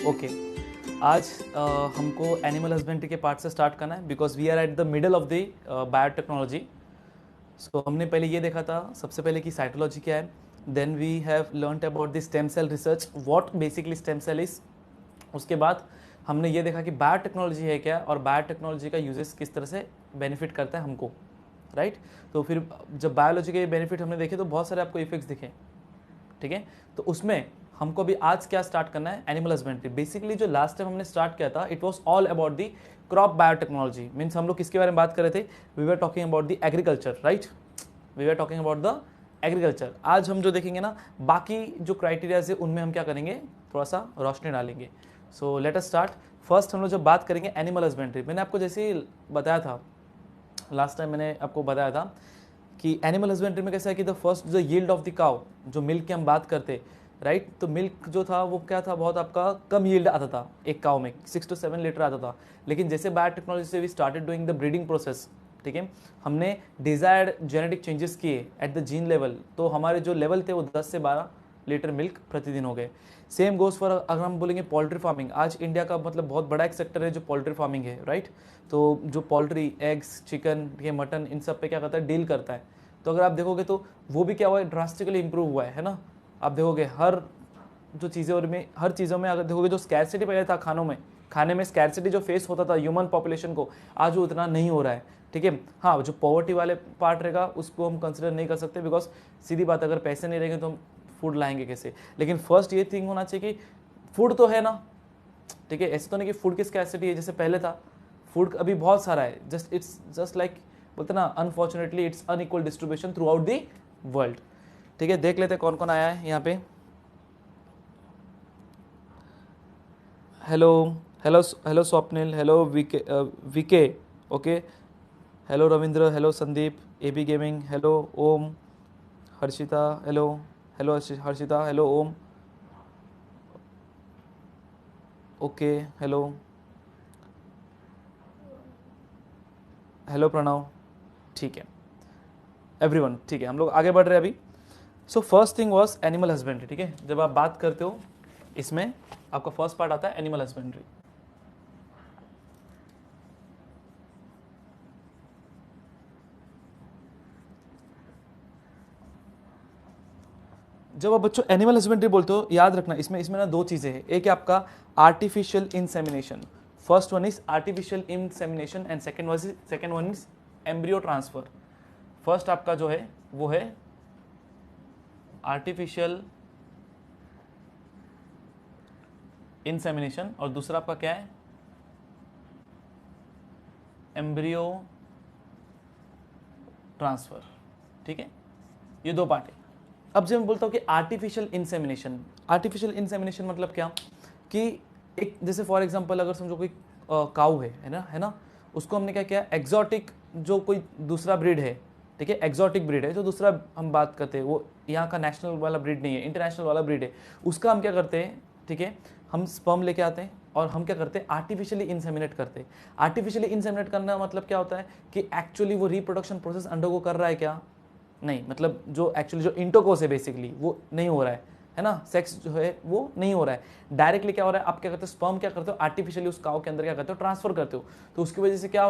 Okay आज हमको animal husbandry के पार्ट से स्टार्ट करना है because we are at the middle of the biotechnology. So हमने पहले ये देखा था सबसे पहले कि साइटोलॉजी क्या है, then we have learned about the stem cell research, what basically stem cell is. उसके बाद हमने ये देखा कि बायोटेक्नोलॉजी है क्या और बायोटेक्नोलॉजी का यूजेस किस तरह से बेनिफिट करता है हमको, राइट। तो फिर जब बायोलॉजी के बेनिफिट हमने देखे तो बहुत सारे आपको इफेक्ट्स दिखे, ठीक है। तो उसमें हमको अभी आज क्या स्टार्ट करना है, एनिमल हस्बेंड्री। बेसिकली जो लास्ट टाइम हमने स्टार्ट किया था it was all about the crop biotechnology, means हम लोग किसके बारे में बात कर रहे थे, we were talking about the agriculture, right. We were talking about the agriculture. आज हम जो देखेंगे ना बाकी जो क्राइटेरियाज है उनमें हम क्या करेंगे, थोड़ा सा रोशनी डालेंगे। So let us start. First हम लोग जब बात करेंगे एनिमल हस्बेंड्री, मैंने आपको जैसे ही बताया था लास्ट टाइम, मैंने आपको बताया था कि एनिमल हस्बेंड्री में कैसा है कि द फर्स्ट जो यील्ड ऑफ द काउ, जो मिल्क की हम बात करते, राइट। तो मिल्क जो था वो क्या था, बहुत आपका कम यील्ड आता था एक काउ में, 6 to 7 लीटर आता था। लेकिन जैसे बायोटेक्नोलॉजी से we started doing the breeding process, ठीक है, हमने डिजायर्ड जेनेटिक चेंजेस किए एट द जीन लेवल, तो हमारे जो लेवल थे वो 10 से 12 लीटर मिल्क प्रतिदिन हो गए। सेम गोज फॉर अगर हम बोलेंगे पोल्ट्री फार्मिंग, आज इंडिया का मतलब बहुत बड़ा एक सेक्टर है जो पोल्ट्री फार्मिंग है, राइट। तो जो पोल्ट्री, एग्स, चिकन, ये मटन, इन सब पे क्या करता है, डील करता है। तो अगर आप देखोगे तो वो भी क्या हुआ है, ड्रास्टिकली इंप्रूव हुआ है ना। आप देखोगे हर जो चीज़ों में, हर चीज़ों में अगर देखोगे जो स्कैरसिटी पहले था खाने में स्कैरसिटी जो फेस होता था ह्यूमन पॉपुलेशन को, आज वो उतना नहीं हो रहा है, ठीक है। हाँ, जो पॉवर्टी वाले पार्ट रहेगा उसको हम कंसिडर नहीं कर सकते, बिकॉज सीधी बात अगर पैसे नहीं रहेंगे तो हम फूड लाएंगे कैसे। लेकिन फर्स्ट ये थिंग होना चाहिए कि फूड तो है ना, ठीक है। ऐसे तो नहीं कि फूड की स्कैरसिटी है जैसे पहले था, फूड अभी बहुत सारा है, जस्ट इट्स जस्ट लाइक बोलते ना, unfortunately it's unequal distribution through out the world, ठीक है। देख लेते हैं कौन कौन आया है यहाँ पे। Hello hello hello Swapnil, hello VK, okay, hello Ravindra, hello Sandeep, AB gaming, hello Om, Harshita, hello hello Harshita, hello Om, okay, hello hello Pranav, ठीक है एवरीवन, ठीक है। हम लोग आगे बढ़ रहे हैं अभी। So first thing was animal husbandry, ठीक है। जब आप बात करते हो इसमें आपका फर्स्ट पार्ट आता है एनिमल हस्बेंड्री। जब आप बच्चों एनिमल हस्बेंड्री बोलते हो, याद रखना इसमें इसमें ना दो चीजें हैं। एक है आपका artificial insemination, first one is artificial insemination and second one is embryo transfer. First आपका जो है वो है आर्टिफिशियल इंसेमिनेशन और दूसरा आपका क्या है, एम्ब्रियो ट्रांसफर, ठीक है। ये दो पार्ट है। अब जब मैं बोलता हूँ कि आर्टिफिशियल इंसेमिनेशन मतलब क्या, कि एक जैसे फॉर एग्जांपल अगर समझो कोई काऊ है ना, उसको हमने क्या किया, एग्जॉटिक जो कोई दूसरा ब्रीड है, ठीक है, एग्जॉटिक ब्रीड है जो दूसरा हम बात करते हैं, वो यहाँ का नेशनल वाला ब्रीड नहीं है, इंटरनेशनल वाला ब्रीड है, उसका हम क्या करते हैं, ठीक है, हम स्पर्म लेके आते हैं और हम क्या करते हैं, आर्टिफिशियली इंसेमिनेट करते हैं। आर्टिफिशियली इंसेमिनेट करना मतलब क्या होता है कि एक्चुअली वो रिप्रोडक्शन प्रोसेस अंडरगो कर रहा है क्या, नहीं, मतलब जो एक्चुअली जो इंटरकोर्स है बेसिकली वो नहीं हो रहा है ना, सेक्स जो है वो नहीं हो रहा है। डायरेक्टली क्या हो रहा है, आप क्या करते हो, स्पर्म क्या करते हो, आर्टिफिशियली उस काऊ के अंदर क्या करते हो, ट्रांसफर करते हो। तो उसकी वजह से क्या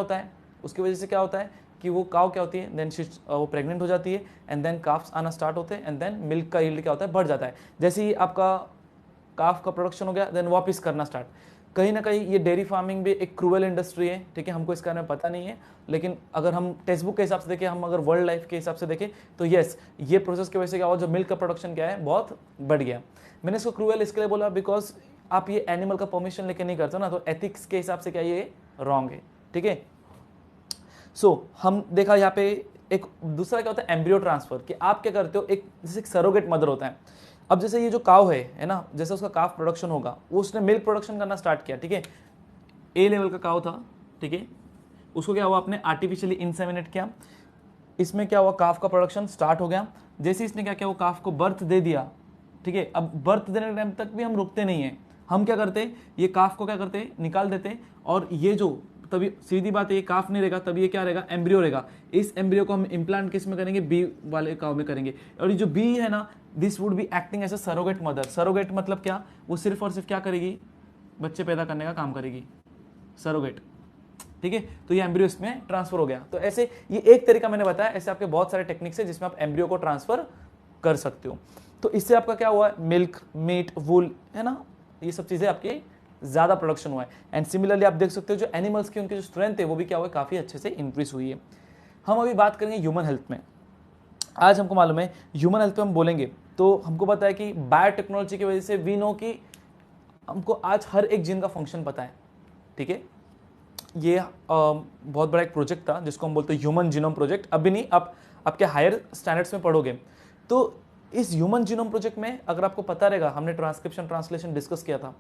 होता है, कि वो काऊ क्या होती है, देन वो प्रेग्नेंट हो जाती है एंड देन काफ्स आना स्टार्ट होते हैं एंड देन मिल्क का यील्ड क्या होता है, बढ़ जाता है। जैसे ही आपका काफ का प्रोडक्शन हो गया देन वापस करना स्टार्ट। कहीं ना कहीं ये डेयरी फार्मिंग भी एक क्रूअल इंडस्ट्री है, ठीक है, हमको इसके बारे में पता नहीं है, लेकिन अगर हम टेक्स्ट बुक के हिसाब से देखें, हम अगर वर्ल्ड लाइफ के हिसाब से देखें तो यस, ये प्रोसेस की वजह से क्या हुआ, जो मिल्क का प्रोडक्शन क्या है बहुत बढ़ गया। मैंने इसको क्रूअल इसके लिए बोला बिकॉज आप ये एनिमल का परमिशन लेके नहीं करते ना, तो एथिक्स के हिसाब से क्या ये रॉन्ग है, ठीक है। सो हम देखा यहाँ पे एक दूसरा क्या होता है, एम्ब्रियो ट्रांसफर, कि आप क्या करते हो, एक जैसे एक सरोगेट मदर होता है। अब जैसे ये जो काव है ना, जैसे उसका काफ प्रोडक्शन होगा, वो उसने मिल्क प्रोडक्शन करना स्टार्ट किया, ठीक है, ए लेवल का काव था, ठीक है, उसको क्या हुआ, आपने आर्टिफिशियली इंसेमिनेट किया, इसमें क्या हुआ, काफ का प्रोडक्शन स्टार्ट हो गया। जैसे इसने क्या किया, वो काफ को बर्थ दे दिया, ठीक है। अब बर्थ देने के टाइम तक भी हम रुकते नहीं है, हम क्या करते, ये काफ को क्या करते, निकाल देते, और ये जो तभी सीधी बात है, ये काफ नहीं रहेगा, तभी ये क्या रहेगा, एम्ब्रियो रहेगा। इस एम्ब्रियो को हम इम्प्लांट किस में करेंगे, बी वाले काव में करेंगे, और ये जो बी है ना, this would be acting as a surrogate mother. Surrogate मतलब क्या, वो सिर्फ और सिर्फ क्या करेगी, बच्चे पैदा करने का काम करेगी, सरोगेट। ठीक है, तो ये एम्ब्रियो इसमें ट्रांसफर हो गया। तो ऐसे ये एक तरीका मैंने बताया, ऐसे आपके बहुत सारे टेक्निक्स है जिसमें आप एम्ब्रियो को ट्रांसफर कर सकते हो। तो इससे आपका क्या हुआ है, मिल्क, मीट, वूल, है ना, ये सब चीजें आपकी ज्यादा प्रोडक्शन हुआ है। एंड सिमिलरली आप देख सकते हो जो एनिमल्स की उनकी जो स्ट्रेंथ है वो भी क्या हुआ है, काफी अच्छे से इंक्रीज हुई है। हम अभी बात करेंगे ह्यूमन हेल्थ में। आज हमको मालूम है ह्यूमन हेल्थ पे हम बोलेंगे तो हमको पता है कि बायोटेक्नोलॉजी की वजह से वी नो कि हमको आज हर एक जीन का फंक्शन पता है। ठीक है, ये बहुत बड़ा एक प्रोजेक्ट था जिसको हम बोलते हैं ह्यूमन जीनोम प्रोजेक्ट। अभी नहीं, आप आपके हायर स्टैंडर्ड्स में पढ़ोगे। तो इस ह्यूमन जीनोम प्रोजेक्ट में अगर आपको पता रहेगा, हमने ट्रांसक्रिप्शन ट्रांसलेशन डिस्कस किया था,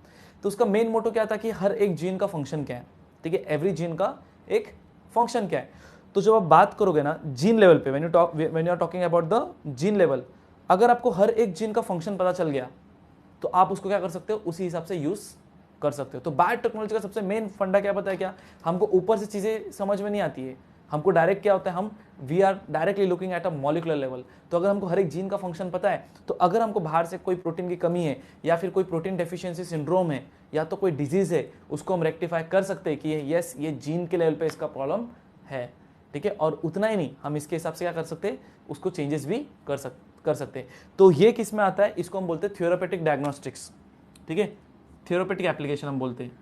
तो उसका मेन मोटो क्या था कि हर एक जीन का फंक्शन क्या है। ठीक है, एवरी जीन का एक फंक्शन क्या है। तो जब आप बात करोगे ना जीन लेवल पे, when you are talking about the gene level, अगर आपको हर एक जीन का फंक्शन पता चल गया तो आप उसको क्या कर सकते हो, उसी हिसाब से यूज कर सकते हो। तो बायोटेक्नोलॉजी का सबसे मेन फंडा क्या पता है क्या, हमको ऊपर से चीजें समझ में नहीं आती है, हमको डायरेक्ट क्या होता है, हम we are directly looking at a molecular level. तो अगर हमको हर एक जीन का फंक्शन पता है, तो अगर हमको बाहर से कोई प्रोटीन की कमी है या फिर कोई प्रोटीन डेफिशिएंसी सिंड्रोम है या तो कोई डिजीज है, उसको हम रेक्टिफाई कर सकते हैं कि यस ये जीन के लेवल पे इसका प्रॉब्लम है। ठीक है, और उतना ही नहीं, हम इसके हिसाब से क्या कर सकते हैं, उसको चेंजेस भी कर सकते हैं। तो ये किस में आता है, इसको हम बोलते हैं थ्योरेपेटिक डायग्नोस्टिक्स। ठीक है, थ्योरेपेटिक एप्लीकेशन हम बोलते हैं,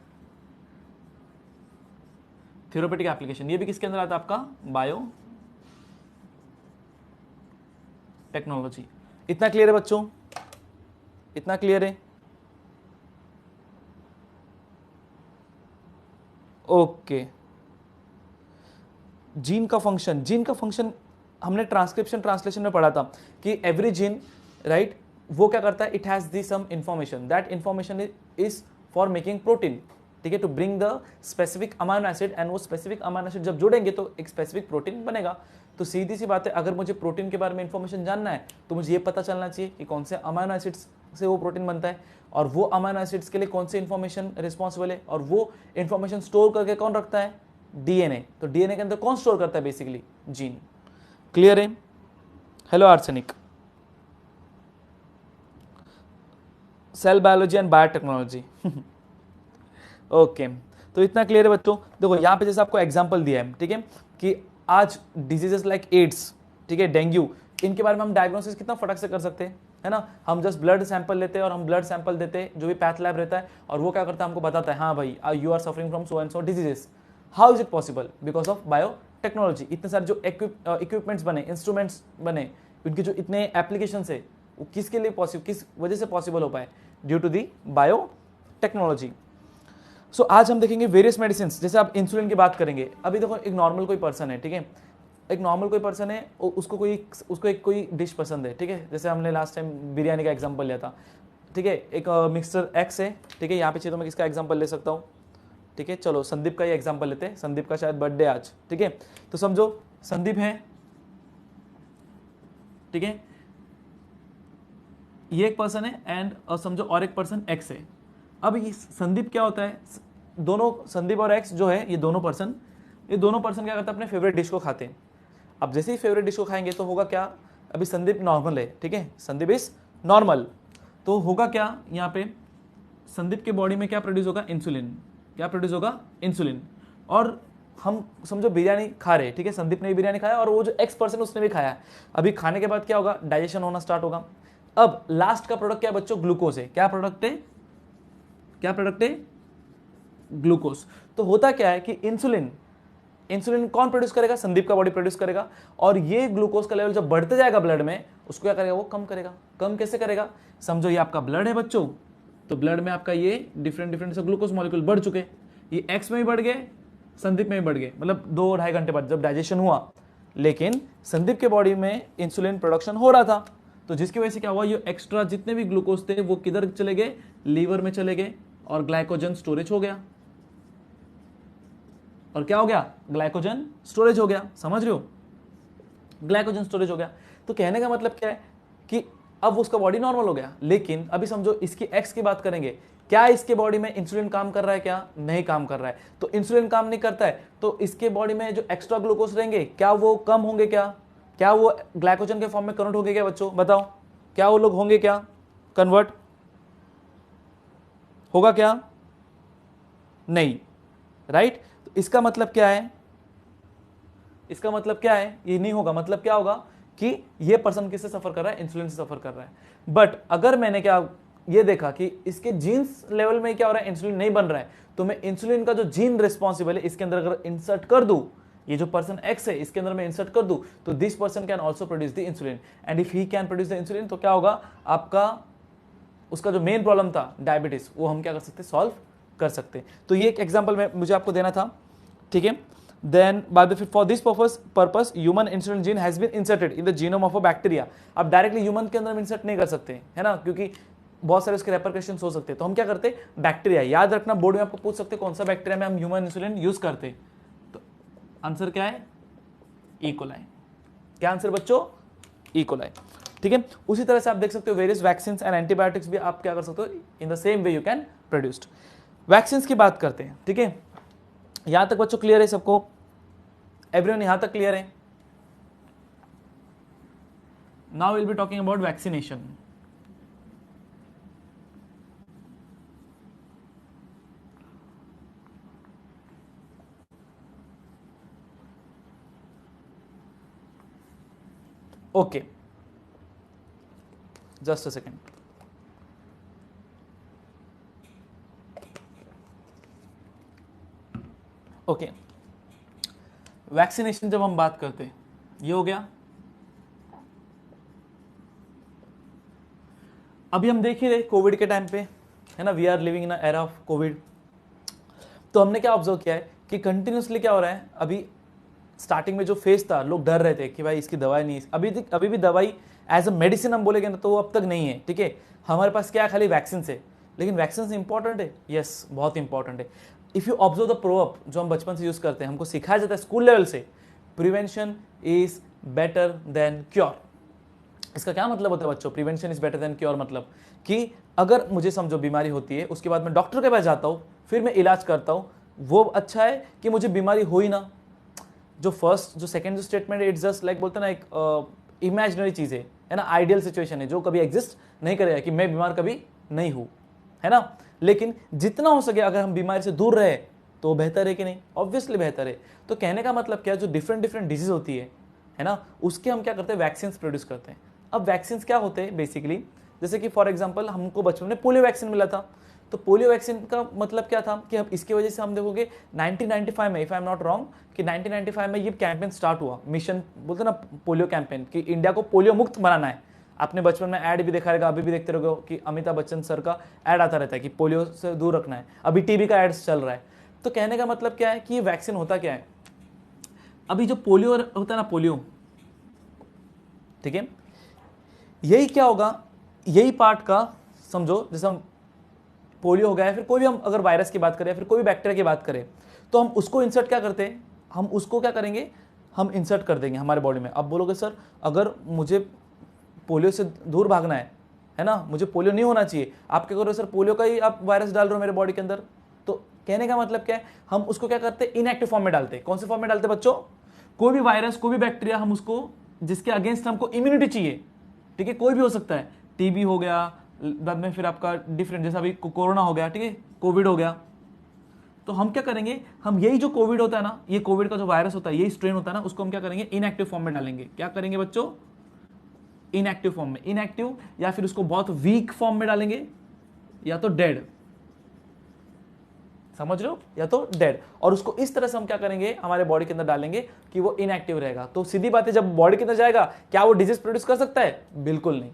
थ्योरेपेटिक एप्लीकेशन। ये भी किसके अंदर आता है, आपका बायो टेक्नोलॉजी। इतना क्लियर है बच्चों, इतना क्लियर है? ओके, जीन का फंक्शन हमने ट्रांसक्रिप्शन ट्रांसलेशन में पढ़ा था कि एवरी जीन, राइट, वो क्या करता है, it has the some information, that information is for making protein. ठीक है, to bring the specific amino acid, and वो स्पेसिफिक अमाइनो एसिड जब जुड़ेंगे तो एक स्पेसिफिक प्रोटीन बनेगा। तो सीधी सी बात है, अगर मुझे प्रोटीन के बारे में इंफॉर्मेशन जानना है तो मुझे ये पता चलना चाहिए कि कौन से अमाइनो एसिड्स से वो प्रोटीन बनता है, और वो अमाइनो एसिड्स के लिए कौन सी इंफॉर्मेशन रिस्पॉन्सिबल है, और वो इंफॉर्मेशन स्टोर करके कौन रखता है, डीएनए। तो डीएनए के अंदर कौन स्टोर करता है, बेसिकली जीन। क्लियर है? Hello arsenic, cell biology and biotechnology. Okay, तो इतना क्लियर है बच्चों। देखो यहाँ पे जैसे आपको एग्जांपल दिया है, ठीक है, कि आज डिजीजेस लाइक एड्स, ठीक है, डेंगू, इनके बारे में हम डायग्नोसिस कितना फटक से कर सकते हैं, है ना। हम जस्ट ब्लड सैंपल लेते हैं और हम ब्लड सैंपल देते हैं, जो भी पैथ लैब रहता है, और वो क्या करता है, हमको बताता है, हाँ भाई you are suffering from so and so diseases. How is it possible? Because of biotechnology. इतने सारे जो इक्विपमेंट्स बने, इंस्ट्रूमेंट्स बने, उनके जो इतने एप्लीकेशन है, वो किसके लिए पॉसिबल, किस वजह से पॉसिबल हो पाए, ड्यू टू दी बायोटेक्नोलॉजी। सो आज हम देखेंगे वेरियस मेडिसिन। जैसे आप इंसुलिन की बात करेंगे, अभी देखो एक नॉर्मल कोई पर्सन है, ठीक है, एक नॉर्मल कोई पर्सन है, उसको एक कोई डिश पसंद है, ठीक है, जैसे हमने लास्ट टाइम बिरयानी का एग्जांपल लिया था, ठीक है, एक मिक्सचर एक्स है, ठीक है, यहाँ पे चाहिए तो मैं किसका एग्जांपल ले सकता हूँ, ठीक है, चलो संदीप का ही एग्जांपल लेते हैं, संदीप का शायद बर्थडे आज, ठीक है, तो समझो संदीप है, ठीक है, ये एक पर्सन है, एंड समझो और एक पर्सन एक्स है। अब ये संदीप क्या होता है, दोनों संदीप और एक्स जो है, ये दोनों पर्सन क्या करते हैं, अपने फेवरेट डिश को खाते हैं। अब जैसे ही फेवरेट डिश को खाएंगे तो होगा क्या, अभी संदीप नॉर्मल है, ठीक है, संदीप इज नॉर्मल, तो होगा क्या, यहाँ पे संदीप के बॉडी में क्या प्रोड्यूस होगा, इंसुलिन। क्या प्रोड्यूस होगा, इंसुलिन। और हम समझो बिरयानी खा रहे हैं, ठीक है, संदीप ने भी बिरयानी खाया और वो जो एक्स पर्सन उसने भी खाया। अभी खाने के बाद क्या होगा, डाइजेशन होना स्टार्ट होगा। अब लास्ट का प्रोडक्ट क्या है बच्चों, ग्लूकोज है। क्या प्रोडक्ट है, ग्लूकोज। तो होता क्या है कि इंसुलिन कौन प्रोड्यूस करेगा, संदीप का बॉडी प्रोड्यूस करेगा, और ये ग्लूकोज का लेवल जब बढ़ते जाएगा ब्लड में, उसको क्या करेगा, वो कम करेगा। कम कैसे करेगा, समझो ये आपका ब्लड है बच्चों, तो ब्लड में आपका ये डिफरेंट से ग्लूकोज मॉलिक्यूल बढ़ चुके, ये एक्स में भी बढ़ गए, संदीप में भी बढ़ गए, मतलब 2-2.5 घंटे बाद जब डाइजेशन हुआ, लेकिन संदीप के बॉडी में इंसुलिन प्रोडक्शन हो रहा था, तो जिसकी वजह से क्या हुआ, ये एक्स्ट्रा जितने भी ग्लूकोज थे वो किधर चले गए, लीवर में चले गए, और ग्लाइकोजन स्टोरेज हो गया। और क्या हो गया, ग्लाइकोजन स्टोरेज हो गया। समझ रहे हो, ग्लाइकोजन स्टोरेज हो गया। तो कहने का मतलब क्या है कि अब उसका बॉडी नॉर्मल हो गया। लेकिन अभी समझो इसकी एक्स की बात करेंगे, क्या इसके बॉडी में इंसुलिन काम कर रहा है, क्या नहीं काम कर रहा है। तो इंसुलिन काम नहीं करता है, तो इसके बॉडी में जो एक्स्ट्रा ग्लूकोज रहेंगे, क्या वो कम होंगे, क्या वो ग्लाइकोजन के फॉर्म में कन्वर्ट होंगे क्या बच्चों, बताओ, क्या वो लोग होंगे, क्या कन्वर्ट होगा क्या, नहीं, राइट। तो इसका मतलब क्या है, इसका मतलब क्या है, ये नहीं होगा। मतलब क्या होगा कि ये पर्सन किससे सफर कर रहा है, इंसुलिन से सफर कर रहा है। बट अगर मैंने क्या ये देखा कि इसके जीन्स लेवल में क्या हो रहा है, इंसुलिन नहीं बन रहा है, तो मैं इंसुलिन का जो जीन रिस्पॉन्सिबल है इसके अंदर अगर इंसर्ट कर दूं, ये जो पर्सन एक्स है इसके अंदर मैं इंसर्ट कर दूं, तो this person can also produce the insulin. And if he can produce the insulin, तो क्या होगा, आपका उसका जो मेन प्रॉब्लम था डायबिटीज, वो हम क्या कर सकते, सॉल्व कर सकते। तो ये एक एग्जांपल में मुझे आपको देना था, ठीक है। Then by the for this purpose human insulin gene has been inserted in the genome of a bacteria. आप डायरेक्टली ह्यूमन के अंदर इंसर्ट नहीं कर सकते, है ना, क्योंकि बहुत सारे उसके रेपरकशंस हो सकते हैं। तो हम क्या करते, बैक्टीरिया, याद रखना, बोर्ड में आपको पूछ सकते कौन सा बैक्टीरिया में हम ह्यूमन इंसुलिन यूज करते, तो आंसर क्या है, ई कोलाई। क्या आंसर बच्चों, ई कोलाई, ठीक है। उसी तरह से आप देख सकते हो वेरियस वैक्सीन एंड एंटीबायोटिक्स भी आप क्या कर सकते हो, in the same way you can produced. Vaccine की बात करते हैं, ठीक है। यहां तक बच्चों क्लियर है सबको, एवरीवन यहां तक क्लियर है। Now will be talking about vaccination. Okay, just a second. Okay, vaccination जब हम बात करते हैं, ये हो गया। अभी हम देख ही रहे कोविड के टाइम पे, है ना, we are living in era of COVID. तो हमने क्या ऑब्जर्व किया है कि कंटिन्यूसली क्या हो रहा है, अभी स्टार्टिंग में जो फेज था, लोग डर रहे थे कि भाई इसकी दवाई नहीं, अभी भी दवाई एज अ मेडिसिन हम बोलेंगे ना, तो वो अब तक नहीं है, ठीक है। हमारे पास क्या है, खाली वैक्सीन है। लेकिन वैक्सीन इंपॉर्टेंट है, यस, बहुत इंपॉर्टेंट है। If you observe the proverb जो हम बचपन से यूज करते हैं, हमको सिखाया जाता है स्कूल लेवल से, prevention is better than cure. इसका क्या मतलब होता है बच्चों, prevention is better than cure, मतलब कि अगर मुझे समझो बीमारी होती है, उसके बाद मैं डॉक्टर के पास जाता हूँ, फिर मैं इलाज करता हूँ, वो अच्छा है कि मुझे बीमारी हो ही ना। जो फर्स्ट जो सेकंड जो स्टेटमेंट है, इट्स जस्ट लाइक बोलते ना, एक इमेजिनरी चीज है ना, आइडियल सिचुएशन है जो कभी एग्जिस्ट नहीं करेगा कि मैं बीमार कभी नहीं हूं, है ना। लेकिन जितना हो सके अगर हम बीमारी से दूर रहे तो बेहतर है कि नहीं, ऑब्वियसली बेहतर है। तो कहने का मतलब क्या, जो डिफरेंट डिफरेंट डिजीज होती है ना, उसके हम क्या करते हैं, वैक्सीन प्रोड्यूस करते हैं। अब वैक्सीन क्या होते हैं बेसिकली, जैसे कि फॉर एग्जाम्पल हमको बचपन में पोलियो वैक्सीन मिला था। तो पोलियो वैक्सीन का मतलब क्या था कि अब इसकी वजह से हम देखोगे 1995 में, if I am not wrong, कि 1995 में ये कैंपेन स्टार्ट हुआ, मिशन बोलते ना पोलियो कैंपेन, कि इंडिया को पोलियो मुक्त बनाना है। आपने बचपन में ऐड भी देखा रहेगा, अभी भी देखते रहोगे कि अमिताभ बच्चन सर का ऐड आता रहता है कि पोलियो से दूर रखना है। अभी टीबी का ऐड चल रहा है। तो कहने का मतलब क्या है कि ये वैक्सीन होता क्या है, अभी जो पोलियो होता है ना, पोलियो, ठीक है, यही क्या होगा, यही पार्ट का समझो, जैसे हम पोलियो हो गया है, फिर कोई भी हम अगर वायरस की बात करें, फिर कोई भी बैक्टीरिया की बात करें, तो हम उसको इंसर्ट क्या करते हैं, हम उसको क्या करेंगे, हम इंसर्ट कर देंगे हमारे बॉडी में। अब बोलोगे सर अगर मुझे पोलियो से दूर भागना है ना, मुझे पोलियो नहीं होना चाहिए, आप क्या करो सर, पोलियो का ही आप वायरस डाल रहे हो मेरे बॉडी के अंदर। तो कहने का मतलब क्या है, हम उसको क्या करते हैं, इनएक्टिव फॉर्म में डालते हैं। कौन से फॉर्म में डालते हैं बच्चों, कोई भी वायरस, कोई भी बैक्टीरिया, हम उसको जिसके अगेंस्ट हमको इम्यूनिटी चाहिए, ठीक है, कोई भी हो सकता है, टीबी हो गया, बाद में फिर आपका डिफरेंट, जैसा अभी कोरोना हो गया, ठीक है, कोविड हो गया। तो हम क्या करेंगे, हम यही जो कोविड होता है ना, ये कोविड का जो वायरस होता है, यही स्ट्रेन होता है ना, उसको हम क्या करेंगे, इनएक्टिव फॉर्म में डालेंगे। क्या करेंगे बच्चों, इनएक्टिव फॉर्म में, इनएक्टिव, या फिर उसको बहुत वीक फॉर्म में डालेंगे, या तो डेड, समझ रहे हो, या तो डेड। और उसको इस तरह से हम क्या करेंगे, हमारे बॉडी के अंदर डालेंगे कि वो इनएक्टिव रहेगा। तो सीधी बात है, जब बॉडी के अंदर जाएगा क्या वो डिजीज प्रोड्यूस कर सकता है, बिल्कुल नहीं।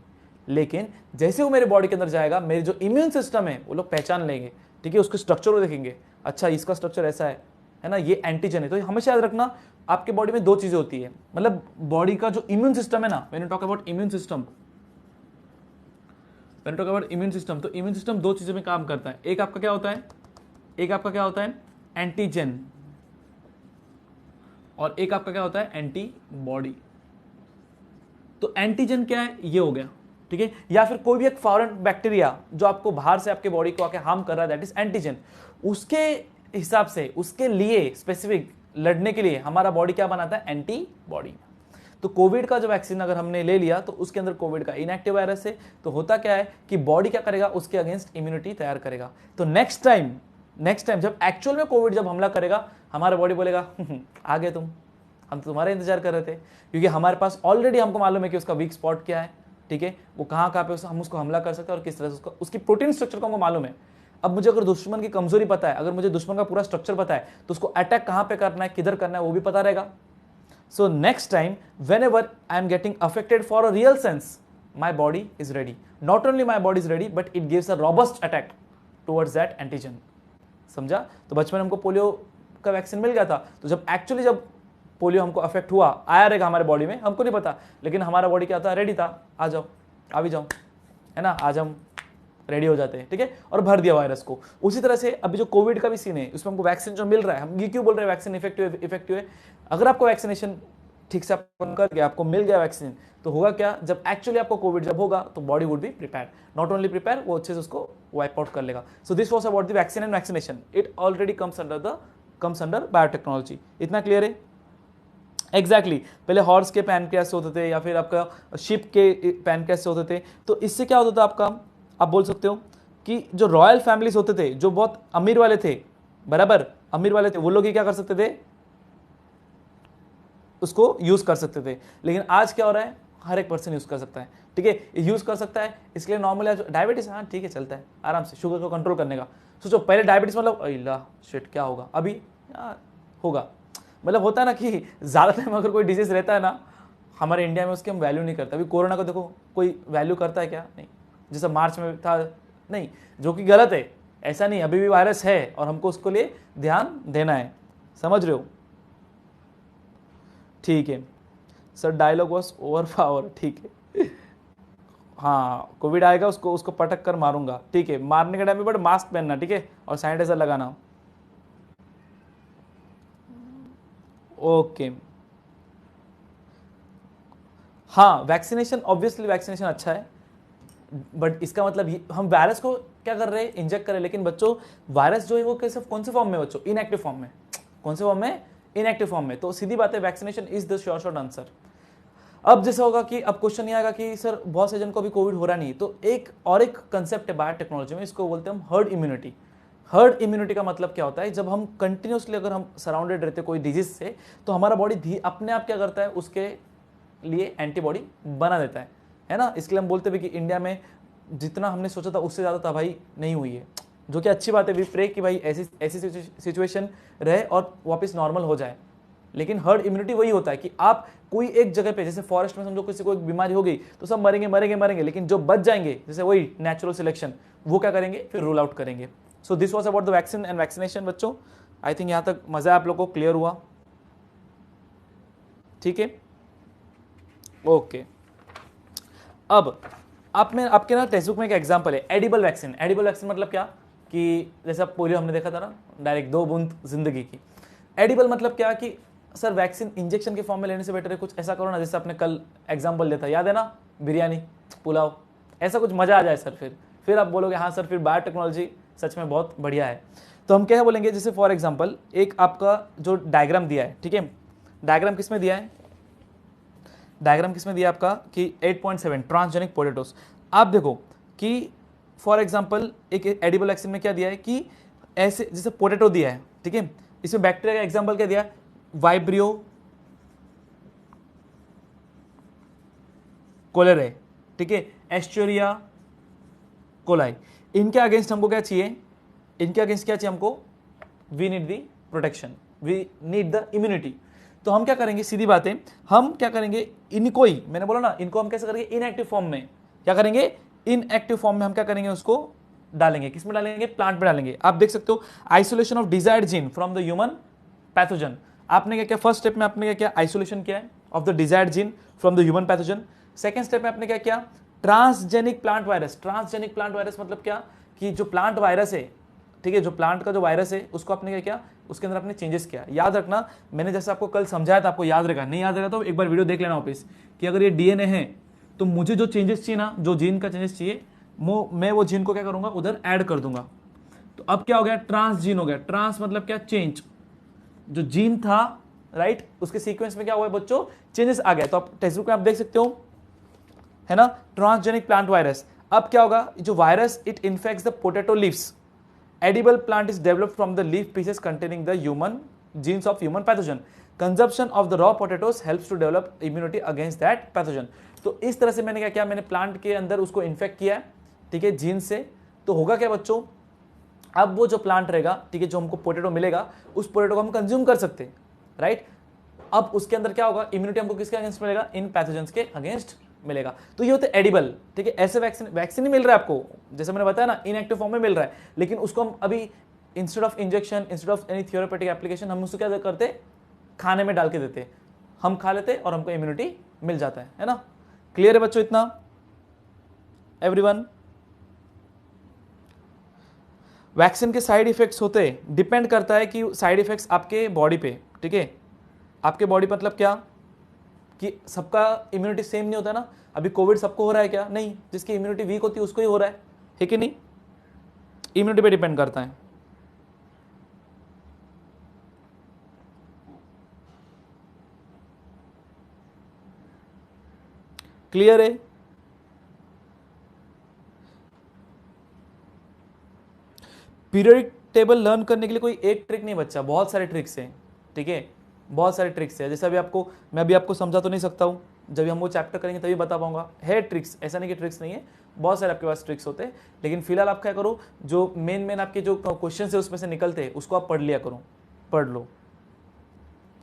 लेकिन जैसे वो मेरे बॉडी के अंदर जाएगा, मेरे जो इम्यून सिस्टम है वो लोग पहचान लेंगे, ठीक है, उसके स्ट्रक्चर को देखेंगे, अच्छा इसका स्ट्रक्चर ऐसा है ना, ये एंटीजन है। तो हमेशा याद रखना, आपके बॉडी में दो चीजें होती है, मतलब बॉडी का जो इम्यून सिस्टम है ना, when you talk about immune system, when you talk about immune system, तो इम्यून सिस्टम दो चीजों में काम करता है। एक आपका क्या होता है, एक आपका क्या होता है, एंटीजन, और एक आपका क्या होता है, एंटीबॉडी। तो एंटीजन क्या है, ये हो गया, ठीक है, या फिर कोई भी एक फॉरेन बैक्टीरिया जो आपको बाहर से आपके बॉडी को आके हार्म कर रहा है, दैट इज एंटीजन। उसके हिसाब से, उसके लिए स्पेसिफिक लड़ने के लिए हमारा बॉडी क्या बनाता है, एंटीबॉडी। तो कोविड का जो वैक्सीन अगर हमने ले लिया, तो उसके अंदर कोविड का इनएक्टिव वायरस है, तो होता क्या है कि बॉडी क्या करेगा, उसके अगेंस्ट इम्यूनिटी तैयार करेगा। तो नेक्स्ट टाइम नेक्स्ट टाइम जब एक्चुअल में कोविड जब हमला करेगा, हमारा बॉडी बोलेगा आ गए तुम, हम तो तुम्हारा इंतजार कर रहे थे, क्योंकि हमारे पास ऑलरेडी हमको मालूम है कि उसका वीक स्पॉट क्या है, ठीक है, वो कहाँ कहाँ पे हम उसको हमला कर सकते हैं और किस तरह से उसकी प्रोटीन स्ट्रक्चर को हमको मालूम है। अब मुझे अगर दुश्मन की कमजोरी पता है, अगर मुझे दुश्मन का पूरा स्ट्रक्चर पता है, तो उसको अटैक कहाँ पे करना है, किधर करना है, वो भी पता रहेगा। So next time when ever I am getting affected for a real sense, my body is ready, not only my body is ready but it gives a robust attack towards that antigen. समझा? तो बचपन में हमको polio का vaccine मिल गया था, तो जब एक्चुअली जब पोलियो हमको अफेक्ट हुआ, आया रहेगा हमारे बॉडी में, हमको नहीं पता, लेकिन हमारा बॉडी क्या था, रेडी था, आ जाओ, आ भी जाओ, है ना, आज हम रेडी हो जाते हैं, ठीक है, और भर दिया वायरस को। उसी तरह से अभी जो कोविड का भी सीन है, उसमें हमको वैक्सीन जो मिल रहा है, हम ये क्यों बोल रहे हैं वैक्सीन इफेक्टिव है, अगर आपको वैक्सीनेशन ठीक से कर गया, आपको मिल गया वैक्सीन, तो होगा क्या, जब एक्चुअली आपको कोविड जब होगा, तो body would be prepare, not only prepare, वो अच्छे से उसको वाइप आउट कर लेगा। So this was about the vaccine and vaccination, it already comes under biotechnology. इतना क्लियर है? एग्जैक्टली पहले हॉर्स के पैनक्रियास होते थे, या फिर आपका शिप के पैनक्रियास से होते थे, तो इससे क्या होता था आपका, आप बोल सकते हो कि जो रॉयल फैमिलीज होते थे, जो बहुत अमीर वाले थे, बराबर अमीर वाले थे, वो लोग ही क्या कर सकते थे, उसको यूज कर सकते थे। लेकिन आज क्या हो रहा है, हर एक पर्सन यूज कर सकता है, ठीक है, यूज कर सकता है। इसलिए नॉर्मली डायबिटीज, हाँ ठीक है, चलता है आराम से, शुगर को कंट्रोल करने का। सोचो पहले डायबिटीज मतलब अल्लाह शिट क्या होगा, अभी होगा, मतलब होता है ना कि ज़्यादा टाइम अगर कोई डिजीज रहता है ना हमारे इंडिया में, उसकी हम वैल्यू नहीं करते। अभी कोरोना को देखो, कोई वैल्यू करता है क्या? नहीं। जैसा मार्च में था, नहीं, जो कि गलत है, ऐसा नहीं, अभी भी वायरस है और हमको उसको लिए ध्यान देना है, समझ रहे हो? ठीक है sir, dialogue was over power, ठीक है, हाँ कोविड आएगा उसको पटक कर मारूंगा, ठीक है, मारने के टाइम में बट मास्क पहनना, ठीक है, और सैनिटाइजर लगाना। ओके हाँ, वैक्सीनेशन, ऑब्वियसली वैक्सीनेशन अच्छा है, बट इसका मतलब हम वायरस को क्या कर रहे हैं, इंजेक्ट कर रहे हैं, लेकिन बच्चों वायरस जो है वो कैसे, कौन से फॉर्म में बच्चों, इनएक्टिव फॉर्म में, कौन से फॉर्म में, इनएक्टिव फॉर्म में। तो सीधी बात है, vaccination is the sure short answer. अब जैसा होगा कि अब क्वेश्चन नहीं आएगा कि सर बहुत से जन को अभी कोविड हो रहा नहीं, तो एक कंसेप्ट है बायोटेक्नोलॉजी में, इसको बोलते हैं हम हर्ड इम्यूनिटी। हर्ड इम्यूनिटी का मतलब क्या होता है, जब हम कंटिन्यूसली अगर हम सराउंडेड रहते कोई डिजीज से, तो हमारा बॉडी अपने आप क्या करता है, उसके लिए एंटीबॉडी बना देता है ना। इसलिए हम बोलते हैं कि इंडिया में जितना हमने सोचा था उससे ज़्यादा तबाही नहीं हुई है, जो कि अच्छी बात है। वी प्रे कि भाई ऐसी सिचुएशन रहे और वापस नॉर्मल हो जाए। लेकिन हर्ड इम्यूनिटी वही होता है कि आप कोई एक जगह पे, जैसे फॉरेस्ट में समझो किसी को एक बीमारी हो गई तो सब मरेंगे, लेकिन जो बच जाएंगे, जैसे वही नेचुरल सिलेक्शन, वो क्या करेंगे, फिर रूल आउट करेंगे। So this was about the vaccine and vaccination. बच्चों आई थिंक यहाँ तक मजा आप लोग को क्लियर हुआ, ठीक है, ओके। अब आपके ना टेक्स्ट बुक में एक एग्जांपल है, एडिबल वैक्सीन। एडिबल वैक्सीन मतलब क्या, कि जैसे पोलियो हमने देखा था ना, डायरेक्ट 2 बूंद जिंदगी की। एडिबल मतलब क्या कि सर वैक्सीन इंजेक्शन के फॉर्म में लेने से बेटर है कुछ ऐसा करो ना, जैसे आपने कल एग्जांपल दिया था, याद है ना, बिरयानी, पुलाव, ऐसा कुछ मजा आ जाए सर। फिर आप बोलोगे हाँ सर, फिर बायोटेक्नोलॉजी सच में बहुत बढ़िया है। तो हम क्या बोलेंगे, जैसे फॉर एग्जाम्पल एक आपका जो डायग्राम दिया है, ठीक है, डायग्राम किसमें दिया है, डायग्राम किसमें दिया आपका कि 8.7 ट्रांसजेनिक पोटैटोस। आप देखो कि फॉर एग्जांपल एक एडिबल वैक्सीन में क्या दिया है कि ऐसे जैसे पोटैटो दिया है, ठीक है, इसमें बैक्टीरिया का एग्जांपल क्या दिया है, वाइब्रियो कोलेरे, ठीक है, एस्चेरिया कोलाई। इनके अगेंस्ट हमको क्या चाहिए, इनके अगेंस्ट क्या चाहिए हमको, we need the protection, we need the immunity. तो हम क्या करेंगे, सीधी बात है, हम क्या करेंगे, इनको ही, मैंने बोला ना, इनको हम कैसे करेंगे, इनएक्टिव फॉर्म में। क्या करेंगे, इनएक्टिव फॉर्म में हम क्या करेंगे, उसको डालेंगे, किसमें डालेंगे, प्लांट में डालेंगे। आप देख सकते हो, isolation of desired gene from the human pathogen. आपने क्या किया, फर्स्ट स्टेप में आपने क्या किया, आइसोलेशन किया है of the desired gene from the human pathogen. Second step में आपने क्या किया, transgenic plant virus. Transgenic plant virus मतलब क्या, कि जो प्लांट वायरस है, ठीक है, जो प्लांट का जो वायरस है, उसको आपने क्या किया, उसके अंदर आपने चेंजेस किया। याद रखना, मैंने जैसे आपको कल समझाया था, आपको याद रहेगा, नहीं याद रहेगा तो एक बार वीडियो देख लेना वापस, कि अगर ये डीएनए है तो मुझे जो चेंजेस चाहिए ना, जो जीन का चेंजेस चाहिए, मैं वो जीन को क्या करूंगा, उधर ऐड कर दूंगा। तो अब क्या हो गया, ट्रांस जीन हो गया। ट्रांस मतलब क्या, चेंज, जो जीन था राइट, उसके सीक्वेंस में क्या हुआ बच्चों, चेंजेस आ गया। तो आप टेक्स्ट बुक में आप देख सकते हो, है ना, ट्रांसजेनिक प्लांट वायरस। अब क्या होगा, जो virus it infects the potato leaves, edible plant is developed from the leaf pieces containing the human genes of human pathogen. Consumption of the raw potatoes helps to develop immunity against that pathogen. तो इस तरह से मैंने क्या किया, मैंने plant के अंदर उसको इन्फेक्ट किया, ठीक है, जीन से. तो होगा क्या बच्चों, अब वो जो प्लांट रहेगा, ठीक है, जो हमको पोटैटो मिलेगा, उस पोटैटो को हम कंज्यूम कर सकते हैं, राइट. अब उसके अंदर क्या होगा, इम्यूनिटी हमको किसके अगेंस्ट मिलेगा, इन पैथोजेंस के अगेंस्ट मिलेगा. तो ये होते एडिबल, ठीक है. ऐसे वैक्सीन ही मिल रहा है आपको, जैसे मैंने बताया ना, इनएक्टिव फॉर्म में मिल रहा है, लेकिन उसको हम अभी instead of injection, instead of any therapeutic application, हम उसको क्या करते, खाने में डाल के देते, हम खा लेते और हमको इम्यूनिटी मिल जाता है ना. क्लियर है बच्चों इतना, एवरीवन. वैक्सीन के साइड इफेक्ट्स होते, डिपेंड करता है कि साइड इफेक्ट्स आपके बॉडी पे, ठीक है. आपके बॉडी मतलब क्या, कि सबका इम्यूनिटी सेम नहीं होता ना. अभी कोविड सबको हो रहा है क्या, नहीं. जिसकी इम्यूनिटी वीक होती है उसको ही हो रहा है कि नहीं. इम्यूनिटी पे डिपेंड करता है. क्लियर है. पीरियडिक टेबल लर्न करने के लिए कोई एक ट्रिक नहीं बच्चा, बहुत सारे ट्रिक्स हैं, ठीक है, बहुत सारे ट्रिक्स है. जैसे अभी आपको, मैं अभी आपको समझा तो नहीं सकता हूँ, जब हम वो चैप्टर करेंगे तभी बता पाऊंगा. है ट्रिक्स, ऐसा नहीं कि ट्रिक्स नहीं है, बहुत सारे आपके पास ट्रिक्स होते हैं. लेकिन फिलहाल आप क्या करो, जो मेन आपके जो क्वेश्चन है उसमें से निकलते हैं, उसको आप पढ़ लिया करो, पढ़ लो,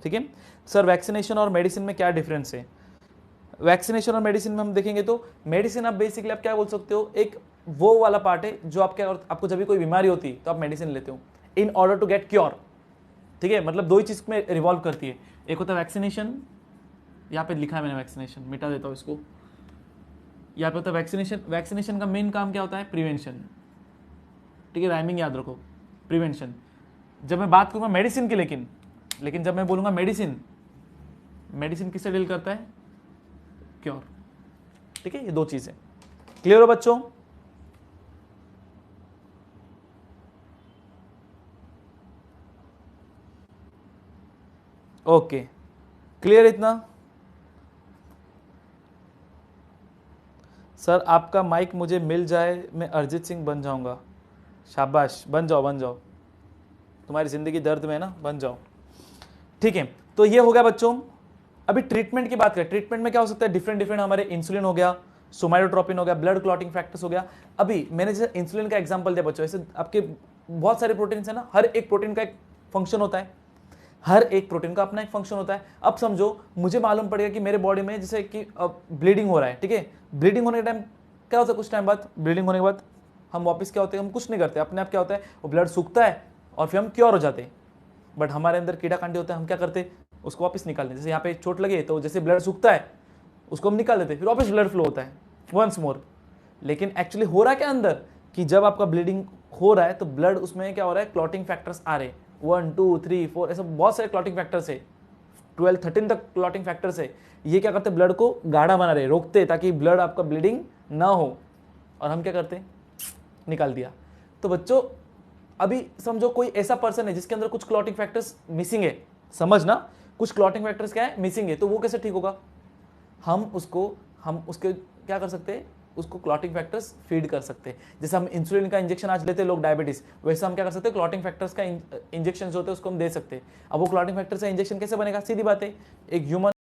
ठीक है. सर वैक्सीनेशन और मेडिसिन में क्या डिफरेंस है. वैक्सीनेशन और मेडिसिन में हम देखेंगे तो मेडिसिन आप बेसिकली आप क्या बोल सकते हो, एक वो वाला पार्ट है जो आपको जब भी कोई बीमारी होती है तो आप मेडिसिन लेते हो in order to get cure, ठीक है. मतलब दो ही चीज में रिवॉल्व करती है. एक होता है वैक्सीनेशन, यहाँ पे लिखा है मैंने वैक्सीनेशन, मिटा देता हूँ इसको. यहाँ पे होता है वैक्सीनेशन. वैक्सीनेशन का मेन काम क्या होता है, प्रिवेंशन, ठीक है, राइमिंग याद रखो, प्रिवेंशन. जब मैं बात करूंगा मेडिसिन की, लेकिन जब मैं बोलूंगा मेडिसिन, मेडिसिन किससे डील करता है, क्योर, ठीक है. ये दो चीजें क्लियर हो बच्चों. ओके, क्लियर इतना. सर आपका माइक मुझे मिल जाए, मैं अरिजीत सिंह बन जाऊंगा. शाबाश, बन जाओ बन जाओ, तुम्हारी जिंदगी दर्द में है ना, बन जाओ, ठीक है. तो ये हो गया बच्चों. अभी ट्रीटमेंट की बात करें, ट्रीटमेंट में क्या हो सकता है, डिफरेंट हमारे इंसुलिन हो गया, सोमाइलोट्रोपिन हो गया, ब्लड क्लॉटिंग फैक्टर्स हो गया. अभी मैंने जैसे इंसुलिन का एग्जांपल दिया बच्चों, ऐसे आपके बहुत सारे प्रोटीन है ना, हर एक प्रोटीन का एक फंक्शन होता है, हर एक प्रोटीन का अपना एक फंक्शन होता है. अब समझो मुझे मालूम पड़ेगा कि मेरे बॉडी में जैसे कि ब्लीडिंग हो रहा है, ठीक है. ब्लीडिंग होने के टाइम क्या होता है, कुछ टाइम बाद ब्लीडिंग होने के बाद हम वापस क्या होते हैं, हम कुछ नहीं करते, अपने आप क्या होता है, वो ब्लड सूखता है और फिर हम क्योर हो जाते हैं. बट हमारे अंदर कीड़ा कांडी होता है, हम क्या करते, उसको वापस निकाल देते. जैसे यहाँ पे चोट लगे तो जैसे ब्लड सूखता है उसको हम निकाल देते, फिर वापस ब्लड फ्लो होता है वंस मोर. लेकिन एक्चुअली हो रहा है क्या अंदर, कि जब आपका ब्लीडिंग हो रहा है तो ब्लड उसमें क्या हो रहा है, क्लॉटिंग फैक्टर्स आ रहे हैं, 1 2 3 4 ऐसे बहुत सारे क्लॉटिंग फैक्टर्स है, 12 13 तक क्लॉटिंग फैक्टर्स है. ये क्या करते हैं, ब्लड को गाढ़ा बना रहे, रोकते ताकि ब्लड आपका ब्लीडिंग ना हो. और हम क्या करते हैं, निकाल दिया. तो बच्चों अभी समझो कोई ऐसा पर्सन है जिसके अंदर कुछ क्लॉटिंग फैक्टर्स मिसिंग है, समझना, कुछ क्लॉटिंग फैक्टर्स क्या है, मिसिंग है. तो वो कैसे ठीक होगा, हम उसके क्या कर सकते हैं, उसको क्लॉटिंग फैक्टर्स फीड कर सकते हैं. जैसे हम इंसुलिन का इंजेक्शन आज लेते हैं लोग डायबिटीज, वैसे हम क्या कर सकते हैं, क्लॉटिंग फैक्टर्स का इंजेक्शन जो होते हैं उसको हम दे सकते हैं. अब वो क्लॉटिंग फैक्टर से इंजेक्शन कैसे बनेगा, सीधी बात है, एक ह्यूमन